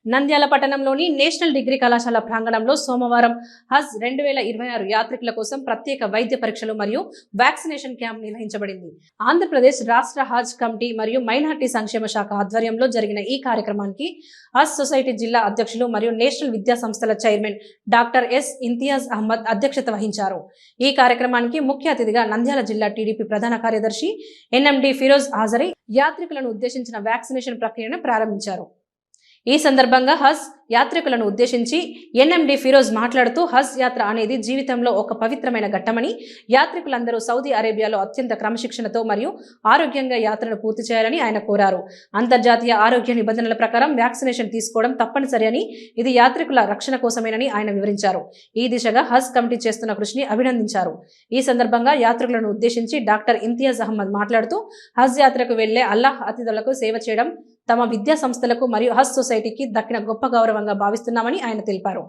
నంద్యాల పట్టణంలోని national degree కళాశాల ప్రాంగణంలో సోమవారం హజ్ 2026 యాత్రికుల కోసం ప్రత్యేక వైద్య పరీక్షలు మరియు వ్యాక్సినేషన్ క్యాంప్ నిర్వహించబడింది. ఆంధ్రప్రదేశ్ రాష్ట్ర హజ్ కమిటీ మరియు మైనార్టీ సంక్షేమ శాఖ ఆధ్వర్యంలో జరిగిన ఈ కార్యక్రమానికి హజ్ సొసైటీ జిల్లా అధ్యక్షులు మరియు నేషనల్ విద్యా సంస్థల chairman doctor S Imtiaz Ahmed అధ్యక్షత వహించారు. ఈ కార్యక్రమానికి ముఖ్య అతిథిగా నంద్యాల జిల్లా టీడీపీ ప్రధాన కార్యదర్శి ఎన్ఎండి ఫిరోజ్ హాజరై యాత్రికులను ఉద్దేశించిన వ్యాక్సినేషన్ ప్రక్రియను ప్రారంభించారు. ఈ సందర్భంగా హజ్ యాత్రికులను ఉద్దేశించి ఎన్ఎండి ఫిరోజ్ మాట్లాడుతూ హజ్ యాత్ర అనేది జీవితంలో ఒక పవిత్రమైన ఘట్టమని, యాత్రికులందరూ సౌదీ అరేబియాలో అత్యంత క్రమశిక్షణతో మరియు ఆరోగ్యంగా యాత్రను పూర్తి చేయాలని ఆయన కోరారు. అంతర్జాతీయ ఆరోగ్య నిబంధనల ప్రకారం వ్యాక్సినేషన్ తీసుకోవడం తప్పనిసరి అని, ఇది యాత్రికుల రక్షణ కోసమేనని ఆయన వివరించారు. ఈ దిశగా హజ్ కమిటీ చేస్తున్న కృషిని అభినందించారు. ఈ సందర్భంగా యాత్రికులను ఉద్దేశించి డాక్టర్ ఇంతియాజ్ అహ్మద్ మాట్లాడుతూ హజ్ యాత్రకు వెళ్లే అల్లాహ్ అతిథులకు సేవ చేయడం తమ విద్యా సంస్థలకు మరియు హజ్ సొసైటీకి దక్కిన గొప్ప గౌరవంగా భావిస్తున్నామని ఆయన తెలిపారు.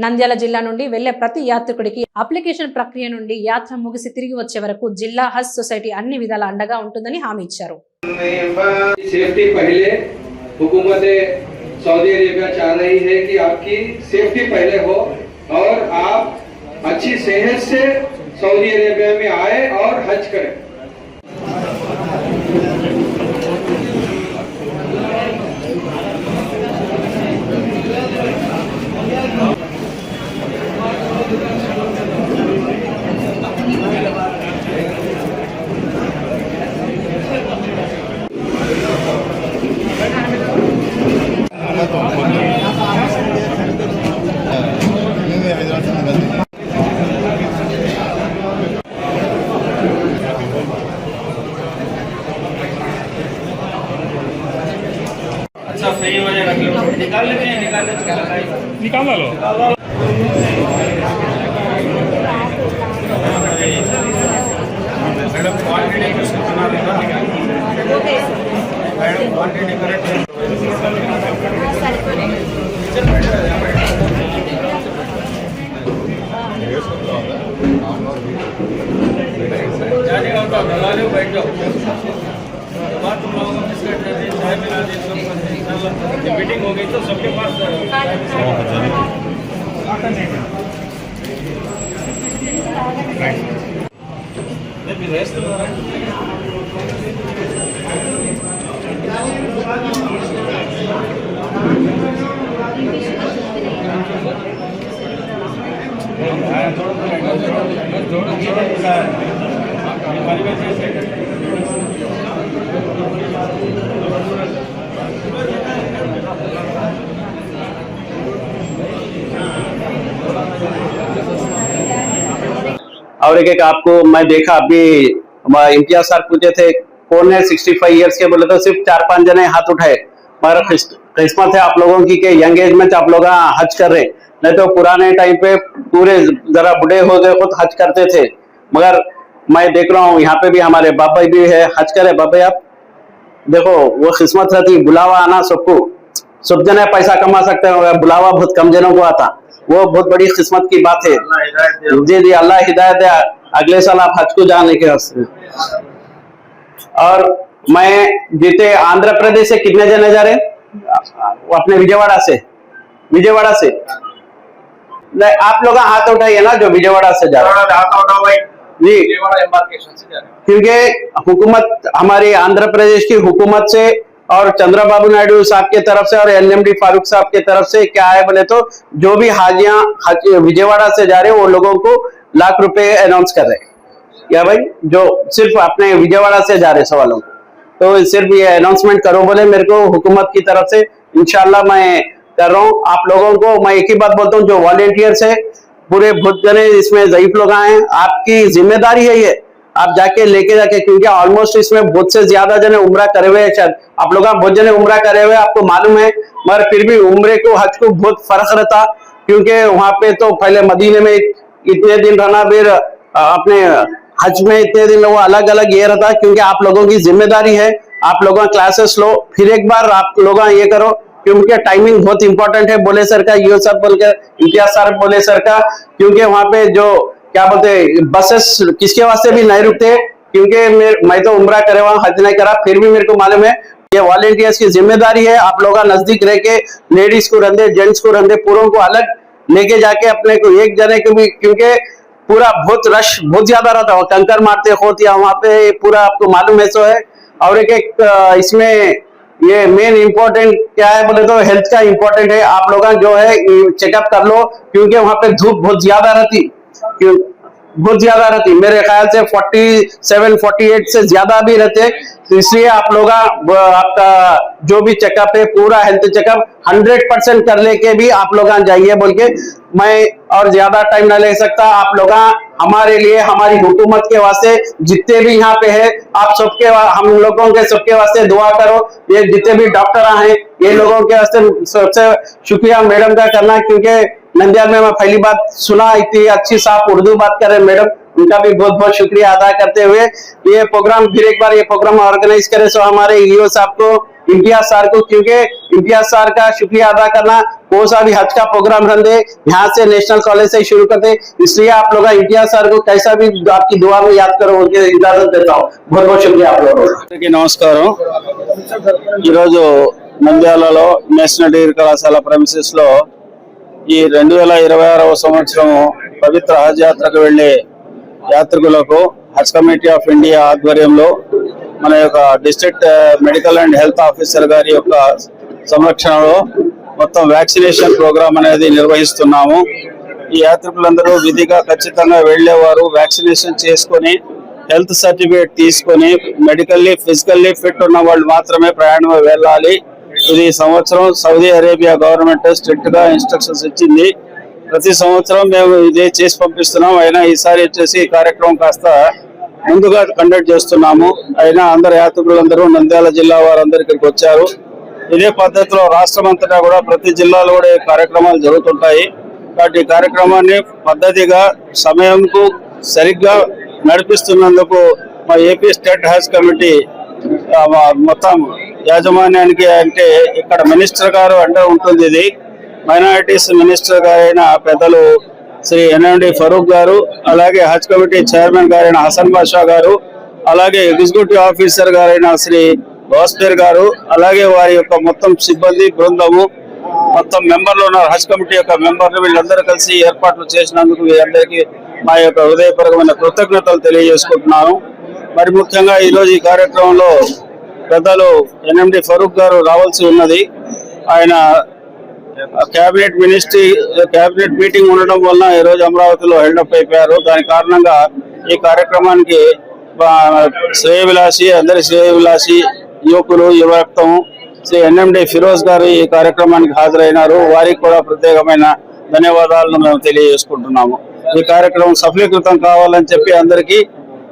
నంద్యాల జిల్లా నుండి వెళ్లే ప్రతి యాత్రికుడికి అప్లికేషన్ ప్రక్రియ నుండి యాత్ర ముగిసి తిరిగి వచ్చే వరకు జిల్లా హజ్ సొసైటీ అన్ని విధాల అండగా ఉంటుందని హామీ ఇచ్చారు. सेफ्टी पहले हुकूमत सऊदी अरेबिया चाह रही है कि आपकी सेफ्टी पहले हो और आप अच्छी सेहत से सऊदी अरेबिया में आए और हज करें। अच्छा सही हो जाएगा, निकाल लेते हैं, निकाल लो मैडम क्वांटिटी कुछ बना देना मैडम क्वांटिटी करेक्ट है जाने का दला लो बैठ जाओ बात तुम लोगों को डिस्कस करते चाय पिला दे सब मीटिंग हो गई तो सबके पास और एक आपको मैं देखा अभी इम्तियाज सर पूछे थे कौन है 65 इयर्स के, बोले तो सिर्फ 4-5 जने हाथ उठाए। मगर किस्मत है आप लोगों की के यंग एज में आप लोग हज कर रहे, नहीं तो पुराने टाइम पे पूरे जरा बुढ़े हो गए खुद हज करते थे। मगर मैं देख रहा हूँ यहाँ पे भी हमारे बाबा भी है हज करे। बाबा आप देखो वो किस्मत रहती, बुलावा आना सबको, सब जने पैसा कमा सकते हैं, बुलावा बहुत कम जनों को आता, वो बहुत बड़ी किस्मत की बात है। जी जी अल्लाह हिदायत है, अगले साल आप हज को जाने के वास्ते। और मैं जीते आंध्र प्रदेश से कितने जने जा रहे अपने विजयवाड़ा से नहीं, आप लोग हाथ उठाइए ना जो विजयवाड़ा से जा रहे जी, क्योंकि हुकूमत हमारी आंध्र प्रदेश की हुकूमत से और चंद्रबाबू नायडू साहब के तरफ से और एनएमडी फारूक साहब के तरफ से क्या है बोले तो जो भी हाजियां विजयवाड़ा से जा रहे हैं वो लोगों को लाख रुपए अनाउंस कर रहे हैं। क्या भाई जो सिर्फ अपने विजयवाड़ा से जा रहे सवालों तो सिर्फ ये अनाउंसमेंट करो बोले मेरे को हुकूमत की तरफ से, इंशाल्लाह मैं कर रहा हूँ। आप लोगों को मैं एक ही बात बोलता हूँ, जो वॉलेंटियर्स है पूरे बहुत जने इसमें ज़ईफ लोग आए हैं, आपकी जिम्मेदारी है ये, आप जाके लेके जाके, क्योंकि ऑलमोस्ट इसमें बहुत से ज्यादा जने उम्रा करे हुए हैं, आप लोग बहुत जने उम्रा करे हुए आपको मालूम है, मगर फिर भी उम्रे को हज को बहुत फर्क रहता, क्योंकि वहां पे तो पहले मदीने में इतने दिन रहना, फिर अपने हज में इतने दिन वो अलग अलग ये रहता। क्योंकि आप लोगों की जिम्मेदारी है, आप लोगों क्लासेस लो, फिर एक बार आप लोग ये करो, क्योंकि टाइमिंग बहुत इंपॉर्टेंट है। बोले सर का यो सब बोलकर इम्तियाज सर बोले सर का, क्योंकि वहां पे जो क्या बोलते बसेस किसके वास्ते भी नहीं रुकते, क्योंकि मैं तो उम्रा करे वहां हज नहीं करा, फिर भी मेरे को मालूम है ये वॉलेंटियर्स की जिम्मेदारी है। आप लोग नजदीक रह के लेडीज को रंधे, जेंट्स को रंधे, पूरों को अलग लेके जाके अपने को एक जने को भी, क्योंकि पूरा बहुत रश बहुत ज्यादा रहता है, कंकर मारते होते या वहां पे पूरा आपको मालूम है सो है। और एक इसमें ये मेन इंपॉर्टेंट क्या है बोले तो हेल्थ का इंपॉर्टेंट है। आप लोग जो है चेकअप कर लो, क्योंकि वहां पे धूप बहुत ज्यादा रहती, मेरे ख्याल से 47-48 से ज्यादा भी रहते, तो इसलिए आप लोग आपका जो भी चेकअप है पूरा हेल्थ चेकअप 100% कर लेके भी आप लोग जाइए बोल के मैं और ज्यादा टाइम ना ले सकता। आप लोग हमारे लिए, हमारी हुकूमत के वास्ते जितने भी यहाँ पे है, आप सबके हम लोगों के सबके वास्ते दुआ करो। ये जितने भी डॉक्टर हैं ये लोगों के वास्ते सबसे शुक्रिया मैडम का करना, क्योंकि नंदियाल में मैं पहली बात सुना, इतनी अच्छी साफ उर्दू बात कर रहे मैडम, उनका भी बहुत बहुत शुक्रिया अदा करते हुए ये प्रोग्राम फिर एक बार ये प्रोग्राम ऑर्गेनाइज करे सो हमारे ईओ साहब को, इम्तियाज सर को, क्योंकि इम्तियाज सर का शुक्रिया अदा करना, वो सा भी हज का प्रोग्राम रन दे यहाँ से नेशनल कॉलेज से शुरू करते, इसलिए आप लोग इम्तियाज सर को कैसा भी आपकी दुआ में याद करो उनकी इजाजत देता हूँ। बहुत बहुत शुक्रिया आप लोगों को। నమస్కారం। ఈరోజు నంద్యాలలో నేషనల్ డిగ్రీ కళాశాల ప్రెమిసెస్ లో ఈ 2026వ సంవత్సరం పవిత్ర హజ్ యాత్రకు వెళ్లే యాత్రికులకు హజ్ కమిటీ ఆఫ్ ఇండియా ఆధ్వర్యంలో మన యొక్క district medical and health officer గారి యొక్క సంరక్షణలో మొత్తం వ్యాక్సినేషన్ ప్రోగ్రామ్ అనేది నిర్వహిస్తున్నాము। ఈ యాత్రికులందరూ విధిగా ఖచ్చితంగా వెళ్లేవారు వ్యాక్సినేషన్ చేసుకొని హెల్త్ సర్టిఫికేట్ తీసుకొని మెడికల్లీ ఫిజికల్లీ ఫిట్ ఉన్న వాళ్ళు మాత్రమే ప్రయాణం వెళ్ళాలి। ఇది సంవత్సరం సౌదీ అరేబియా గవర్నమెంట్ స్ట్రిక్ట్ గా ఇన్స్ట్రక్షన్స్ ఇచ్చింది। ప్రతి సంవత్సరం మేము ఇదే చేసి పంపిస్తున్నాం, అయినా ఈసారి వచ్చేసి ఈ కార్యక్రమం కాస్త ముందుగా కండక్ట్ చేస్తున్నాము। అయినా అందరు యాత్రికులందరూ నంద్యాల జిల్లా వారందరూ ఇక్కడికి వచ్చారు। ఇదే పద్ధతిలో రాష్ట్రం అంతటా కూడా ప్రతి జిల్లాలో కూడా ఈ కార్యక్రమాలు జరుగుతుంటాయి। కాబట్టి ఈ కార్యక్రమాన్ని పద్ధతిగా సమయంకు సరిగ్గా నడిపిస్తున్నందుకు మా ఏపీ స్టేట్ హజ్ కమిటీ మొత్తం యాజమాన్యానికి, అంటే ఇక్కడ మినిస్టర్ గారు అంటే ఉంటుంది, ఇది మైనారిటీస్ మినిస్టర్ గారైన పెద్దలు శ్రీ ఎన్ఎండి ఫరూక్ గారు, అలాగే హజ్ కమిటీ చైర్మన్ గారైన హసన్ బాషా గారు, అలాగే ఎగ్జిక్యూటివ్ ఆఫీసర్ గారైన శ్రీ భాస్కర్ గారు, అలాగే వారి యొక్క మొత్తం సిబ్బంది బృందము, మొత్తం మెంబర్లు ఉన్నారు, హజ్ కమిటీ యొక్క మెంబర్లు, వీళ్ళందరూ కలిసి ఏర్పాట్లు చేసినందుకు వీరందరికీ మా యొక్క హృదయపూర్వకమైన కృతజ్ఞతలు తెలియజేసుకుంటున్నాను। మరి ముఖ్యంగా ఈరోజు ఈ కార్యక్రమంలో పెద్దలు ఎన్ఎండి ఫరూక్ గారు రావాల్సి ఉన్నది। ఆయన కేబినెట్ మీటింగ్ ఉండడం వలన ఈరోజు అమరావతిలో హెల్డప్ అయిపోయారు। దాని కారణంగా ఈ కార్యక్రమానికి శ్రేయవిలాసి, అందరి శ్రేయవిలాసి యువకులు, యువరక్తం శ్రీ ఎన్ఎండి ఫిరోజ్ గారు ఈ కార్యక్రమానికి హాజరైనారు। వారికి కూడా ప్రత్యేకమైన ధన్యవాదాలను మేము తెలియజేసుకుంటున్నాము। ఈ కార్యక్రమం సఫలీకృతం కావాలని చెప్పి అందరికీ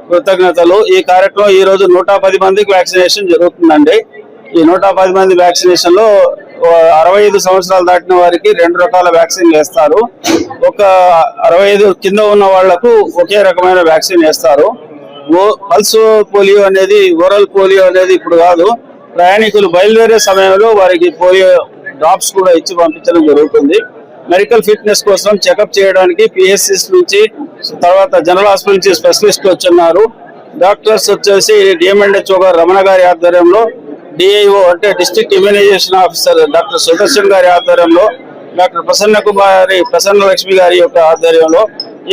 కృతజ్ఞతలు। ఈ కార్యక్రమం ఈ రోజు 110 మందికి వ్యాక్సినేషన్ జరుగుతుందండి। ఈ 110 మంది వ్యాక్సినేషన్ లో 65 సంవత్సరాలు దాటిన వారికి 2 రకాల వ్యాక్సిన్ వేస్తారు। ఒక 65 కింద ఉన్న వాళ్లకు ఒకే రకమైన వ్యాక్సిన్ వేస్తారు। పల్స్ పోలియో అనేది, ఓరల్ పోలియో అనేది ఇప్పుడు కాదు, ప్రయాణికులు బయలుదేరే సమయంలో వారికి పోలియో డ్రాప్స్ కూడా ఇచ్చి పంపించడం జరుగుతుంది। మెడికల్ ఫిట్నెస్ కోసం చెకప్ చేయడానికి పిఎస్సిస్ నుంచి, తర్వాత జనరల్ హాస్పిటల్ నుంచి స్పెషలిస్ట్ వచ్చున్నారు। డాక్టర్స్ వచ్చేసి డిఎంఎండ్హెచ్ఓ గారు రమణ గారి ఆధ్వర్యంలో, డిఐఓ అంటే district immunisation officer doctor Sudarshan గారి ఆధ్వర్యంలో, డాక్టర్ ప్రసన్న లక్ష్మి గారి యొక్క ఆధ్వర్యంలో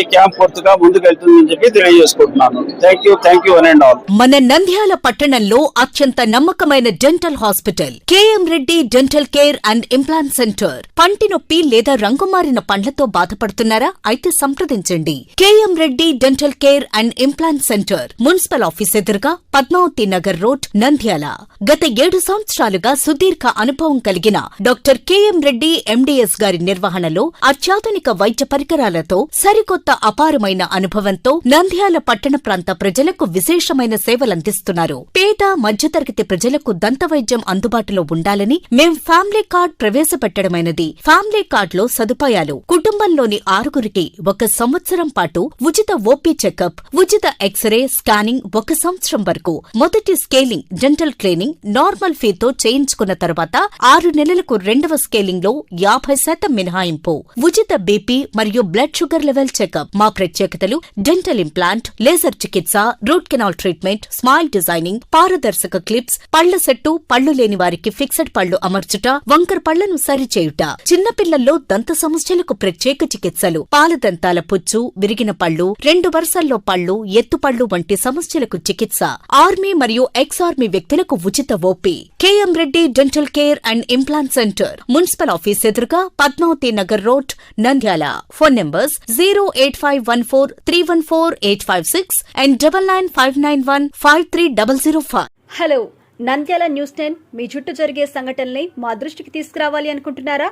ఈ క్యాంప్ పూర్తిగా ముందుకెళ్తుందని చెప్పి తెలియజేసుకుంటున్నాను। Thank you one and all. మన నంద్యాల పట్టణంలో అత్యంత నమ్మకమైన dental hospital K M Reddy dental care and implant centre. పంటి నొప్పి లేదా రంగుమారిన పండ్లతో బాధపడుతున్నారా? అయితే సంప్రదించండి K M Reddy dental care and implant centre, municipal office ఎదురుగా, పద్మావతి నగర్ రోడ్, నంద్యాల। గత 7 సంవత్సరాలుగా సుదీర్ఘ అనుభవం కలిగిన డాక్టర్ కేఎం రెడ్డి ఎండిఎస్ గారి నిర్వహణలో అత్యాధునిక వైద్య పరికరాలతో సరికొత్త అపారమైన అనుభవంతో నంద్యాల పట్టణ ప్రాంత ప్రజలకు విశేషమైన సేవలందిస్తున్నారు। పేద మధ్యతరగతి ప్రజలకు దంత వైద్యం అందుబాటులో ఉండాలని మేం ఫ్యామిలీ కార్డ్ ప్రవేశపెట్టడమైనది। ఫ్యామిలీ కార్డ్ లో సదుపాయాలు: కుటుంబంలోని 6గురికి 1 సంవత్సరం పాటు ఉచిత ఓపీ చెకప్, ఉచిత ఎక్స్రే స్కానింగ్ 1 సంవత్సరం వరకు, మొదటి స్కేలింగ్ డెంటల్ క్లీనింగ్ నార్మల్ ఫీతో చేయించుకున్న తర్వాత 6 నెలలకు 2వ స్కేలింగ్ లో 50% మినహాయింపు, ఉచిత బీపీ మరియు blood sugar level checkup checkup. మా ప్రత్యేకతలు డెంటల్ ఇంప్లాంట్, లేజర్ చికిత్స, root canal treatment, smile designing, పారదర్శక క్లిప్స్, పళ్ల సెట్టు, పళ్లు లేని వారికి ఫిక్సెడ్ పళ్లు అమర్చుట, వంకర పళ్లను సరిచేయుట, చిన్నపిల్లల్లో దంత సమస్యలకు ప్రత్యేక చికిత్సలు, పాలదంతాల పుచ్చు, విరిగిన పళ్లు, 2 వరుసల్లో పళ్లు, ఎత్తుపళ్లు వంటి సమస్యలకు చికిత్స, ఆర్మీ మరియు ఎక్స్ ఆర్మీ వ్యక్తులకు ఉచిత OP. KM Reddy dental care and implant centre, municipal office ఎదురుగా, Padmavati Nagar road, Nandyal. Phone numbers 08514314856 and 9959153005. Hello, Nandyal news 10 మీ చుట్టూ జరిగే సంఘటనల్ని మా దృష్టికి తీసుకురావాలి అనుకుంటున్నారా?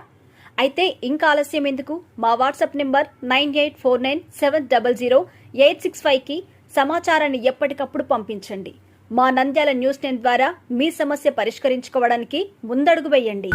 అయితే ఇంకా ఆలస్యం ఎందుకు? మా వాట్సాప్ నెంబర్ 9849700865కి సమాచారాన్ని ఎప్పటికప్పుడు పంపించండి. మా నంద్యాల న్యూస్ 10 ద్వారా మీ సమస్య పరిష్కరించుకోవడానికి ముందడుగు వేయండి.